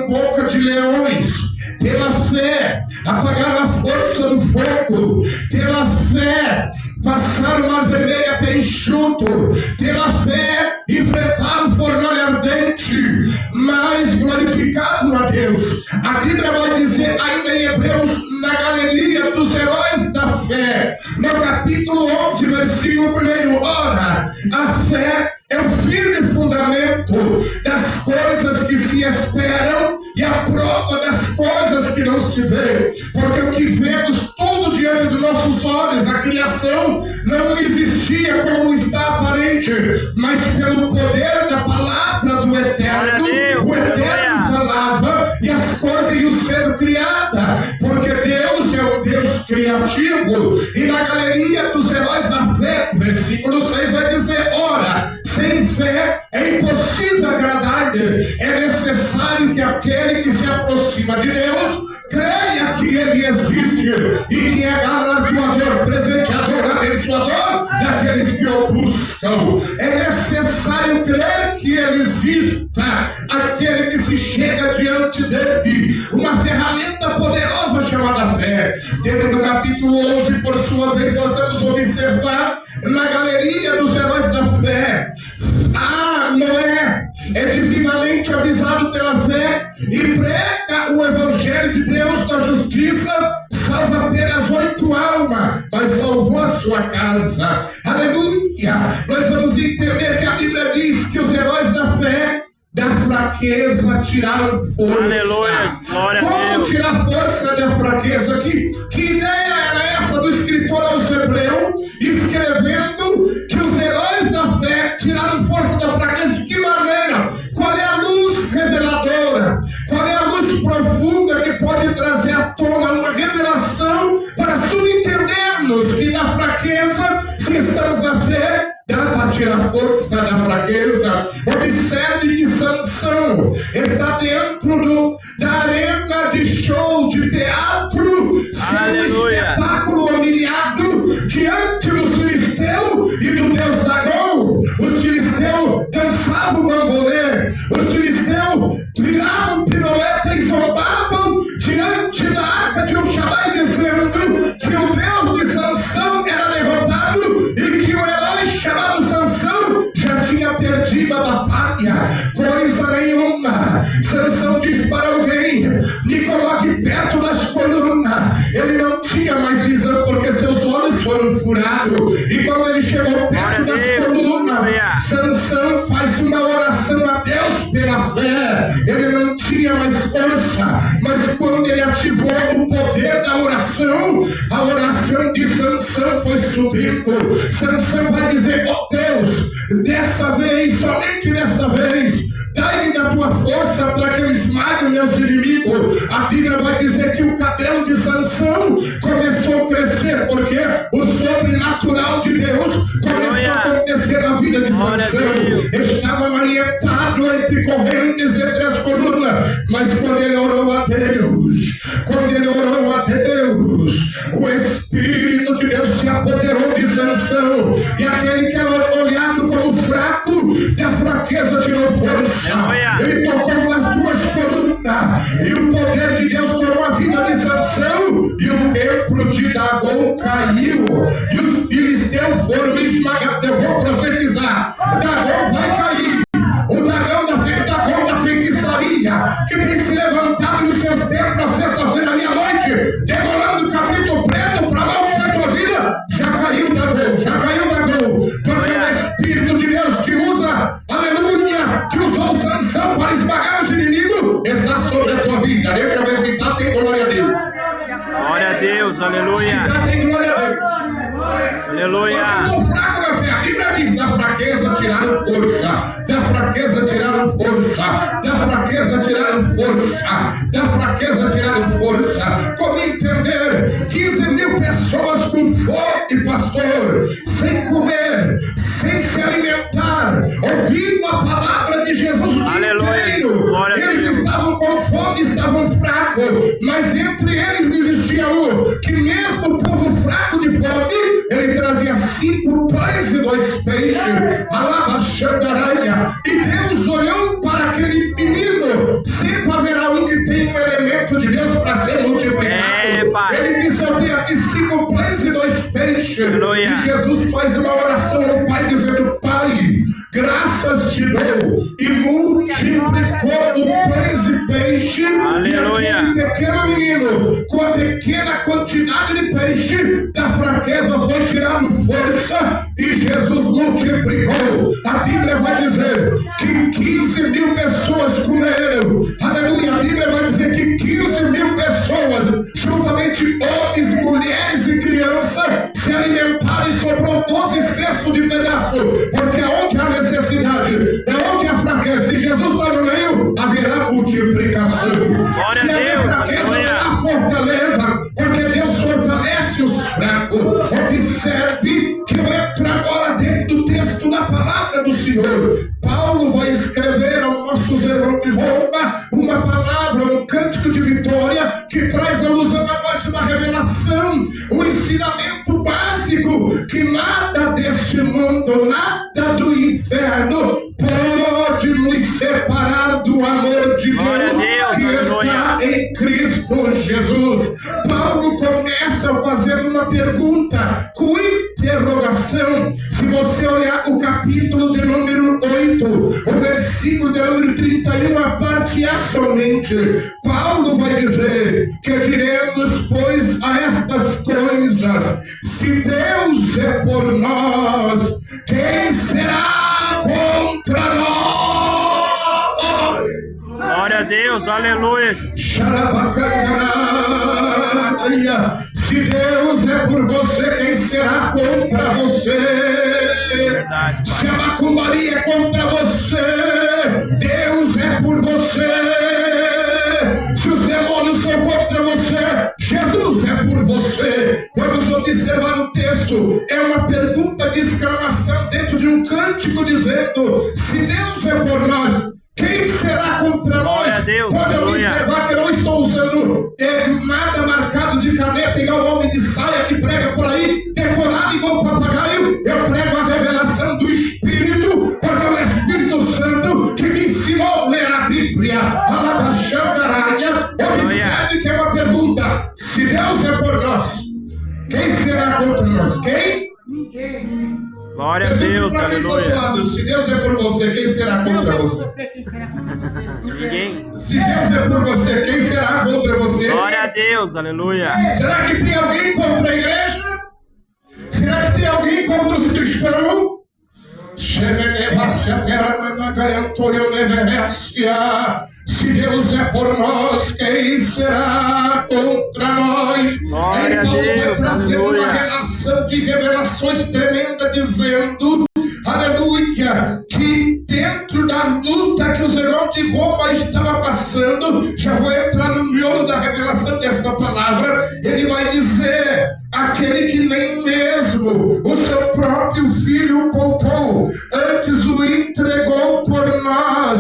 boca de leões. Pela fé, apagaram a força do fogo. Pela fé, passaram o mar vermelho até enxuto. Pela fé, enfrentaram o fornalho ardente. Mas glorificado a Deus. A Bíblia vai dizer ainda em Hebreus, na galeria dos heróis da fé, no capítulo 11, versículo 1: ora, a fé é o firme fundamento das coisas que se esperam e a prova das coisas que não se vê. Porque o que vemos tudo diante dos nossos olhos, a criação não existia como está aparente, mas pelo poder da palavra do Eterno, o Eterno falava e as coisas iam sendo criadas, porque Deus é um Deus criativo. E na galeria dos heróis da fé, versículo 6 vai dizer: ora, sem fé é impossível agradar-lhe. É necessário que aquele que se aproxima de Deus creia que Ele existe e que é galardoador, presenteador, abençoador daqueles que o buscam. É necessário crer que Ele exista, aquele que se chega diante dele. Uma ferramenta poderosa chamada fé. Dentro do capítulo 11, por sua vez, nós vamos observar na galeria dos heróis da fé. Noé é divinamente avisado pela fé e prega o evangelho de Deus da justiça, salva apenas 8 almas, mas salvou a sua casa. Aleluia! Nós vamos entender que a Bíblia diz que os heróis da fé da fraqueza tiraram força. Aleluia! Glória a Deus. Como tirar força da fraqueza? Que ideia era essa do escritor aos Hebreus, escrevendo que os heróis da fé tiraram força da fraqueza? De que maneira? Qual é a luz reveladora? Qual é a luz profunda que pode trazer à tona uma revelação para subentendermos que na fraqueza, se estamos na fé, dá para tirar força da fraqueza? Observe que Sansão está dentro da arena de show, de teatro, sendo um espetáculo humilhado diante dos filisteus e do Deus Dagom. Os filisteus dançavam bambolê, os filisteus viravam piroleta e zombavam diante da arca de Shaddai, dizendo que o Deus de Sansão era derrotado e que o herói chamado Sansão já tinha perdido a batalha. Coisa nenhuma. Sansão diz para alguém: me coloque perto das colunas. Ele não tinha mais visão porque seus olhos foram furados. E quando ele chegou perto das colunas, Sansão faz uma oração a Deus pela fé. Ele não tinha mais força, mas quando ele ativou o poder da oração, a oração de Sansão foi subindo. Sansão vai dizer: ó Deus, dessa vez, somente dessa vez, dai-me da tua força para que eu esmague meus inimigos. A Bíblia vai dizer que o cabelo de Sansão começou a crescer, porque o sobrenatural de Deus começou a acontecer na vida de Sansão. Estava manietado entre correntes, entre as colunas, mas quando ele orou a Deus, o Espírito de Deus se apoderou de Sansão, e aquele que era olhado como fraco, da fraqueza tirou força. Ele tocou nas 2 colunas e o poder de Deus tomou a vida de Sansão, e o templo de Dagom caiu e os filisteus foram esmagados. Eu vou profetizar: Dagom vai cair. O Dagom da feitiçaria, que tem se levantado nos seus templos na sexta-feira à meia-noite, demorando cabrito preto para amaldiçoar a tua vida, já caiu Dagom, porque é o Espírito de Deus que usa, aleluia, que usou Sansão para esmagar os inimigos, está sobre a tua vida. Deixa eu ver se está, tem glória a Deus. Glória a Deus, aleluia. Se está, tem glória a Deus. Aleluia. Mas eu estou fraco na fé. A Bíblia diz: da fraqueza tiraram força, da fraqueza tiraram força, da fraqueza tiraram força, da fraqueza tiraram força. Como entender 15.000 pessoas com fome, pastor, sem comer, sem se alimentar, ouvindo a palavra de Jesus o dia inteiro? Eles estavam com fome, estavam fracos, mas entre eles existia um que, mesmo o povo fraco de fome, ele trazia 5 pães e 2 peixes. Alaba Xandaranha. E Deus olhou para aquele menino: sempre haverá um peixe. Aleluia. E Jesus faz uma oração ao Pai dizendo: Pai, graças te dou, e multiplicou o pães e peixe. Aleluia. E aquele pequeno menino, com a pequena quantidade de peixe, da fraqueza foi tirado força e Jesus multiplicou. A Bíblia vai dizer que 15 mil pessoas comeram. Aleluia. A Bíblia vai dizer que 15 mil pessoas, juntamente homens, mulheres e crianças, se alimentaram e sobrou 12 cestos de pedaço. Porque onde há necessidade, é onde há fraqueza. Se Jesus está no meio, haverá multiplicação. Glória Se a haver Deus, fraqueza, aleluia. haverá fortaleza, porque Deus fortalece os fracos. Observe que eu entro agora dentro do texto da palavra do Senhor. Paulo vai escrever aos nossos irmãos de Roma uma palavra, um cântico de vitória que traz alusão a nós uma revelação, um ensinamento básico, que nada deste mundo, nada do inferno pode nos separar do amor de Deus que está em Cristo Jesus. Paulo começa a fazer uma pergunta com interrogação. Se você olhar o capítulo de número 8, o versículo de número 31, a parte A somente, Paulo vai dizer: que diremos, pois, a estas coisas? Se Deus é por nós, quem será contra nós? Glória a Deus, aleluia. Se Deus é por você, quem será contra você? Verdade, Se a macumbaria é contra você, Deus é por você. Se os demônios são contra você, Jesus é por você. Vamos observar o texto. É uma pergunta de exclamação dentro de um cântico dizendo: se Deus é por nós, quem será contra nós? Deus, pode aleluia. observar que eu não estou usando nada marcado de caneta igual homem de saia que prega por aí, decorado igual papagaio. Eu prego a revelação do Espírito, porque é o Espírito Santo que me ensinou a ler a Bíblia. Observe que é uma pergunta: se Deus é por nós, quem será contra nós? Quem? Glória a Deus, aleluia. Se Deus é por você, quem será contra você? Ninguém. Se Deus é por você, quem será contra você? Glória a Deus, aleluia. Será que tem alguém contra a igreja? Será que tem alguém contra os cristãos? Se Deus é por nós, quem será contra nós? Glória a Paulo vai Deus, trazer uma aleluia. relação de revelações tremenda, dizendo, aleluia, que dentro da luta que os irmãos de Roma estavam passando, já vou entrar no miolo da revelação desta palavra, ele vai dizer: aquele que nem